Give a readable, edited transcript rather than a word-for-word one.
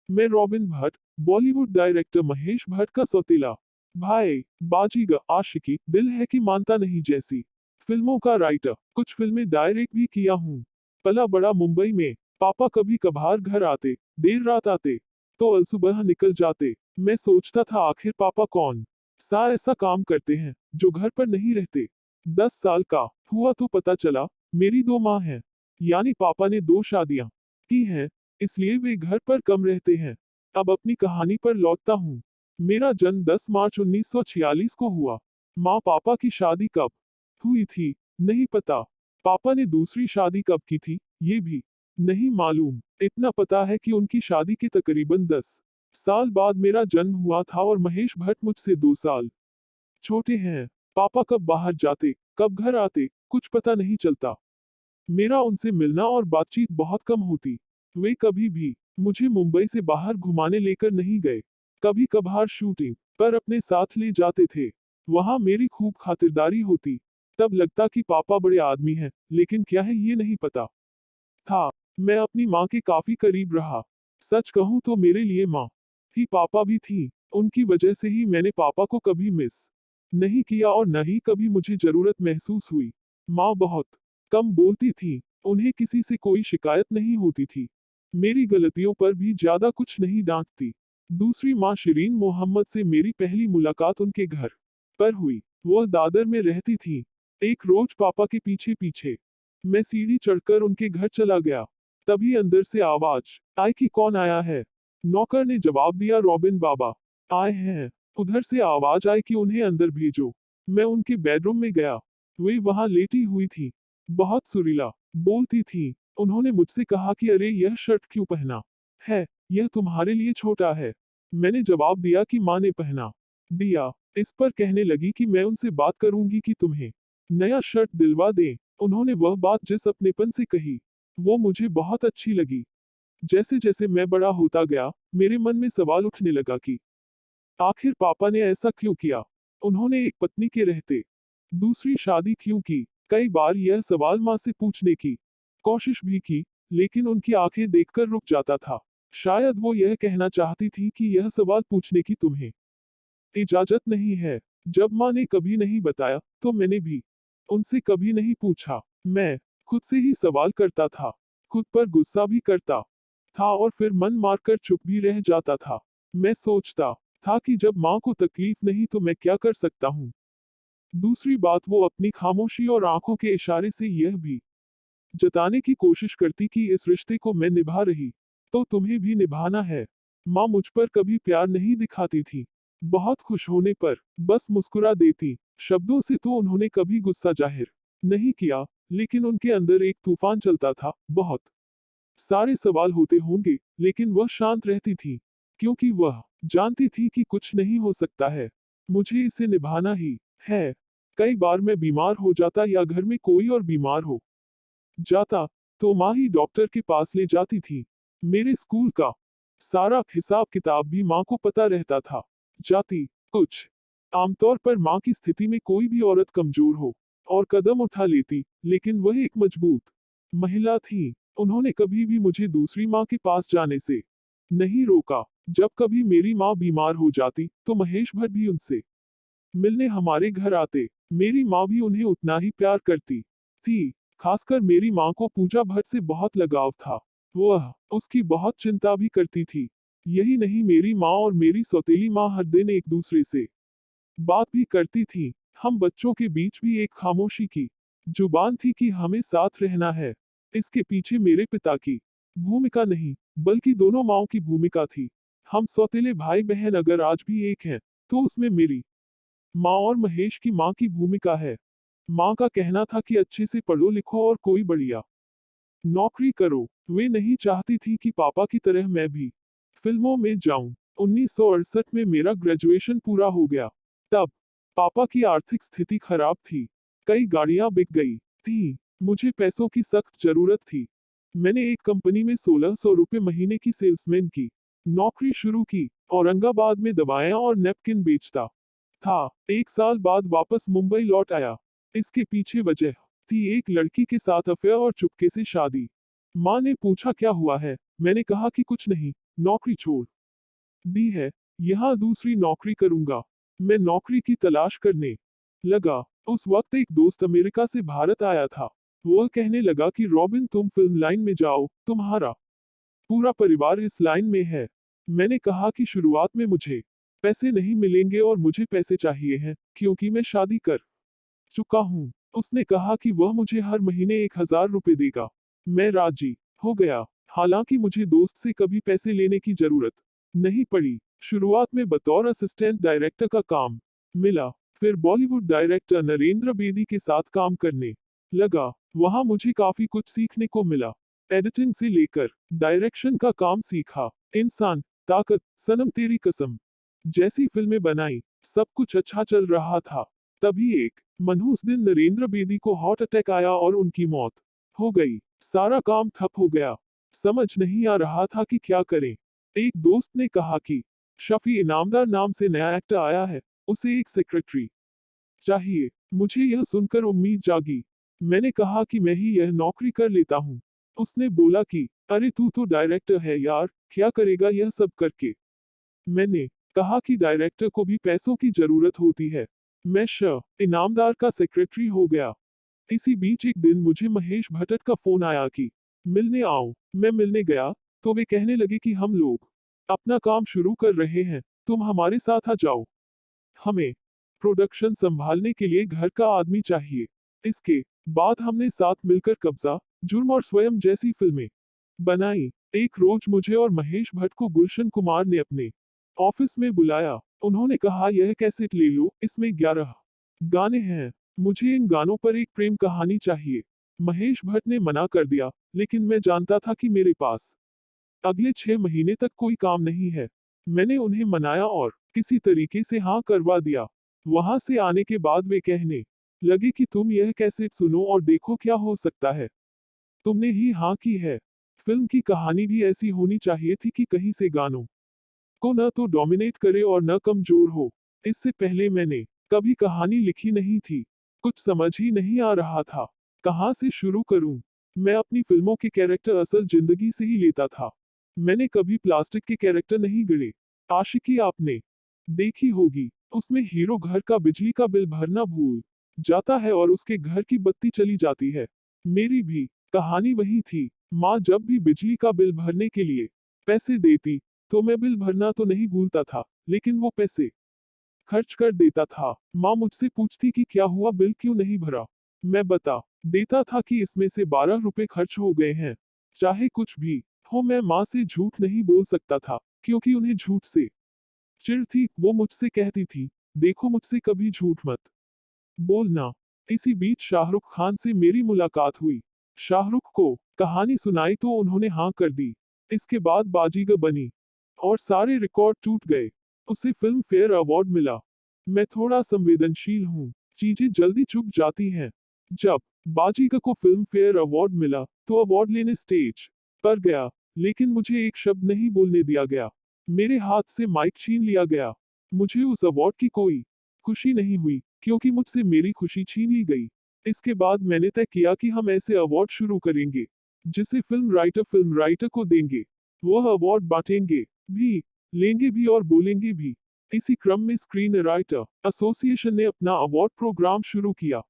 मैं robin Bhatt, Bollywood director Mahesh Bhatt का सौतेला भाई, बाजीगर, आशिकी, दिल है कि मानता नहीं जैसी फिल्मों का राइटर, कुछ फिल्में डायरेक्ट भी किया हूँ। पला बड़ा मुंबई में, पापा कभी कभार घर आते, देर रात आते, तो अलसुबह निकल जाते। मैं सोचता था आखिर पापा कौन सा ऐसा काम करते हैं जो घर पर नहीं रहते। 10 साल का हुआ तो पता चला मेरी दो माँ हैं, यानी पापा ने दो शादियां की हैं, इसलिए वे घर पर कम रहते हैं। अब अपनी कहानी पर लौटता हूँ। मेरा जन्म 10 मार्च 1946 को हुआ। माँ पापा की शादी कब हुई थी नहीं पता। पापा ने दूसरी शादी कब की थी ये भी नहीं मालूम। इतना पता है कि उनकी शादी के तकरीबन 10 साल बाद मेरा जन्म हुआ था और महेश भट्ट मुझसे 2 साल छोटे हैं। पापा कब बाहर जाते, कब घर आते, कुछ पता नहीं चलता। मेरा उनसे मिलना और बातचीत बहुत कम होती। वे कभी भी मुझे मुंबई से बाहर घुमाने लेकर नहीं गए। कभी कभार शूटिंग पर अपने साथ ले जाते थे। वहां मेरी खूब खातिरदारी होती। तब लगता कि पापा बड़े आदमी हैं, लेकिन क्या है ये नहीं पता था। मैं अपनी माँ के काफी करीब रहा। सच कहूँ तो मेरे लिए माँ ही पापा भी थी। उनकी वजह से ही मैंने पापा को कभी मिस नहीं किया और न ही कभी मुझे जरूरत महसूस हुई। माँ बहुत कम बोलती थी, उन्हें किसी से कोई शिकायत नहीं होती थी। मेरी गलतियों पर भी ज्यादा कुछ नहीं डांटती। दूसरी माँ शिरीन मोहम्मद से मेरी पहली मुलाकात उनके घर पर हुई। वह दादर में रहती थी। एक रोज पापा के पीछे पीछे मैं सीढ़ी चढ़कर उनके घर चला गया। तभी अंदर से आवाज आई कि कौन आया है। नौकर ने जवाब दिया रॉबिन बाबा आए हैं। उधर से आवाज आई कि उन्हें अंदर भेजो। मैं उनके बेडरूम में गया। वे वहां लेटी हुई थी, बहुत सुरीला बोलती थी। उन्होंने मुझसे कहा कि अरे यह शर्ट क्यों पहना है, यह तुम्हारे लिए छोटा है। मैंने जवाब दिया कि माँ ने पहना दिया। इस पर कहने लगी कि मैं उनसे बात करूंगी कि तुम्हें नया शर्ट दिलवा दें। उन्होंने वह बात जिस अपनेपन से कही, वो मुझे बहुत अच्छी लगी। जैसे जैसे मैं बड़ा होता गया, मेरे मन में सवाल उठने लगा कि आखिर पापा ने ऐसा क्यों किया। उन्होंने एक पत्नी के रहते दूसरी शादी क्यों की। कई बार यह सवाल माँ से पूछने की कोशिश भी की, लेकिन उनकी आंखें देखकर रुक जाता था। शायद वो यह कहना चाहती थी कि यह सवाल पूछने की तुम्हें इजाजत नहीं है। जब माँ ने कभी नहीं बताया, तो मैंने भी उनसे कभी नहीं पूछा। मैं खुद से ही सवाल करता था, खुद पर गुस्सा भी करता था और फिर मन मारकर चुप भी रह जाता था। मैं सोचता था कि जब माँ को तकलीफ नहीं तो मैं क्या कर सकता हूँ। दूसरी बात, वो अपनी खामोशी और आंखों के इशारे से यह भी जताने की कोशिश करती कि इस रिश्ते को मैं निभा रही तो तुम्हें भी निभाना है। माँ मुझ पर कभी प्यार नहीं दिखाती थी। बहुत खुश होने पर बस मुस्कुरा देती। शब्दों से तो उन्होंने कभी गुस्सा जाहिर नहीं किया, लेकिन उनके अंदर एक तूफान चलता था। बहुत सारे सवाल होते होंगे, लेकिन वह शांत रहती थी, क्योंकि वह जानती थी कि कुछ नहीं हो सकता है, मुझे इसे निभाना ही है। कई बार मैं बीमार हो जाता या घर में कोई और बीमार हो जाता, तो माँ ही डॉक्टर के पास ले जाती थी। मेरे स्कूल का सारा हिसाब किताब भी माँ को पता रहता था। जाती कुछ आमतौर पर माँ की स्थिति में कोई भी औरत कमजोर हो और कदम उठा लेती, लेकिन वह एक मजबूत महिला थी। उन्होंने कभी भी मुझे दूसरी माँ के पास जाने से नहीं रोका। जब कभी मेरी माँ बीमार हो जाती, तो महेश भट्ट भी उनसे मिलने हमारे घर आते। मेरी माँ भी उन्हें उतना ही प्यार करती थी। खासकर मेरी माँ को पूजा भट्ट से बहुत लगाव था। वह उसकी बहुत चिंता भी करती थी। यही नहीं, मेरी माँ और मेरी सौतेली माँ हर दिन एक दूसरे से बात भी करती थी। हम बच्चों के बीच भी एक खामोशी की जुबान थी कि हमें साथ रहना है। इसके पीछे मेरे पिता की भूमिका नहीं, बल्कि दोनों माँओं की भूमिका थी। हम सौतेले भाई बहन अगर आज भी एक हैं, तो उसमें मेरी माँ और महेश की माँ की भूमिका है। माँ का कहना था कि अच्छे से पढ़ो लिखो और कोई बढ़िया नौकरी करो। वे नहीं चाहती थी कि पापा की तरह मैं भी फिल्मों में जाऊं। 1968 में मेरा ग्रेजुएशन पूरा हो गया। तब पापा की आर्थिक स्थिति खराब थी। कई गाड़ियां बिक गई थी। मुझे पैसों की सख्त जरूरत थी। मैंने एक कंपनी में 1600 रुपये महीने की सेल्समैन की नौकरी शुरू की। औरंगाबाद में दवाएं और नैपकिन बेचता था। 1 साल बाद वापस मुंबई लौट आया। इसके पीछे वजह थी एक लड़की के साथ अफेयर और चुपके से शादी। माँ ने पूछा क्या हुआ है, मैंने कहा कि कुछ नहीं, नौकरी छोड़ दी है, यहाँ दूसरी नौकरी करूंगा। मैं नौकरी की तलाश करने लगा। उस वक्त एक दोस्त अमेरिका से भारत आया था। वह कहने लगा कि रॉबिन तुम फिल्म लाइन में जाओ, तुम्हारा पूरा परिवार इस लाइन में है। मैंने कहा कि शुरुआत में मुझे पैसे नहीं मिलेंगे और मुझे पैसे चाहिए हैं, क्योंकि मैं शादी कर चुका हूँ। उसने कहा कि वह मुझे हर महीने 1000 रुपए देगा। मैं राजी हो गया। हालांकि मुझे दोस्त से कभी पैसे लेने की जरूरत नहीं पड़ी। शुरुआत में बतौर असिस्टेंट डायरेक्टर का काम मिला। फिर बॉलीवुड डायरेक्टर नरेंद्र बेदी के साथ काम करने लगा। वहां मुझे काफी कुछ सीखने को मिला। एडिटिंग से लेकर डायरेक्शन का काम सीखा। इंसान, ताकत, सनम तेरी कसम जैसी फिल्में बनाई। सब कुछ अच्छा चल रहा था। तभी एक मनहूस दिन नरेंद्र बेदी को हार्ट अटैक आया और उनकी मौत हो गई। सारा काम ठप हो गया। समझ नहीं आ रहा था कि क्या करें। एक दोस्त ने कहा कि शफी इनामदार नाम से नया एक्टर आया है, उसे एक सेक्रेटरी चाहिए। मुझे यह सुनकर उम्मीद जागी। मैंने कहा कि मैं ही यह नौकरी कर लेता हूँ। उसने बोला कि अरे तू तो डायरेक्टर है यार, क्या करेगा यह सब करके। मैंने कहा कि डायरेक्टर को भी पैसों की जरूरत होती है। मैं इनामदार का सेक्रेटरी हो गया। इसी बीच एक दिन मुझे महेश भट्ट का फोन आया कि मिलने आओ। मैं मिलने गया तो वे कहने लगे कि हम लोग अपना काम शुरू कर रहे हैं, तुम हमारे साथ आ जाओ। हमें प्रोडक्शन संभालने के लिए घर का आदमी चाहिए। इसके बाद हमने साथ मिलकर कब्जा, जुर्म और स्वयं जैसी फिल्में बनाई। एक रोज मुझे और महेश भट्ट को गुलशन कुमार ने अपने ऑफिस में बुलाया। उन्होंने कहा यह कैसेट ले लो, इसमें 11 गाने हैं। मुझे इन गानों पर एक प्रेम कहानी चाहिए। महेश भट्ट ने मना कर दिया, लेकिन मैं जानता था कि मेरे पास अगले 6 महीने तक कोई काम नहीं है। मैंने उन्हें मनाया और किसी तरीके से हाँ करवा दिया। वहां से आने के बाद वे कहने लगे कि तुम यह कैसेट सुनो और देखो क्या हो सकता है। तुमने ही हाँ की है। फिल्म की कहानी भी ऐसी होनी चाहिए थी कि कहीं से गानों को न तो डोमिनेट करे और न कमजोर हो। इससे पहले मैंने कभी कहानी लिखी नहीं थी। कुछ समझ ही नहीं आ रहा था। कहाँ से शुरू करूं? मैं अपनी फिल्मों के कैरेक्टर असल जिंदगी से ही लेता था। मैंने कभी प्लास्टिक के कैरेक्टर नहीं गढ़े। आशिकी आपने देखी होगी। उसमें हीरो घर का बिजली का बिल भरना भूल जाता है और उसके घर की बत्ती चली जाती है। मेरी भी कहानी वही थी। माँ जब भी बिजली का बिल भरने के लिए पैसे देती, तो मैं बिल भरना तो नहीं भूलता था, लेकिन वो पैसे खर्च कर देता था। माँ मुझसे पूछती कि क्या हुआ, बिल क्यों नहीं भरा। मैं बता देता था कि इसमें से 12 रुपए खर्च हो गए हैं। चाहे कुछ भी हो, मैं माँ से झूठ नहीं बोल सकता था, क्योंकि उन्हें झूठ से चिढ़ थी। वो मुझसे कहती थी, देखो मुझसे कभी झूठ मत बोलना। इसी बीच शाहरुख खान से मेरी मुलाकात हुई। शाहरुख को कहानी सुनाई तो उन्होंने हाँ कर दी। इसके बाद बाजीगर बनी और सारे रिकॉर्ड टूट गए। उसे फिल्म फेयर अवार्ड मिला। मैं थोड़ा संवेदनशील हूँ, चीजें जल्दी चुप जाती हैं। जब बाजीगर को फिल्म फेयर अवार्ड मिला, तो अवार्ड लेने स्टेज पर गया, लेकिन मुझे एक शब्द नहीं बोलने दिया गया। मेरे हाथ से माइक छीन लिया गया। मुझे उस अवार्ड की कोई खुशी नहीं हुई, क्योंकि मुझसे मेरी खुशी छीन ली गई। इसके बाद मैंने तय किया कि हम ऐसे अवार्ड शुरू करेंगे, जिसे फिल्म राइटर को देंगे। वह अवार्ड बांटेंगे भी, लेंगे भी और बोलेंगे भी। इसी क्रम में स्क्रीन राइटर एसोसिएशन ने अपना अवार्ड प्रोग्राम शुरू किया।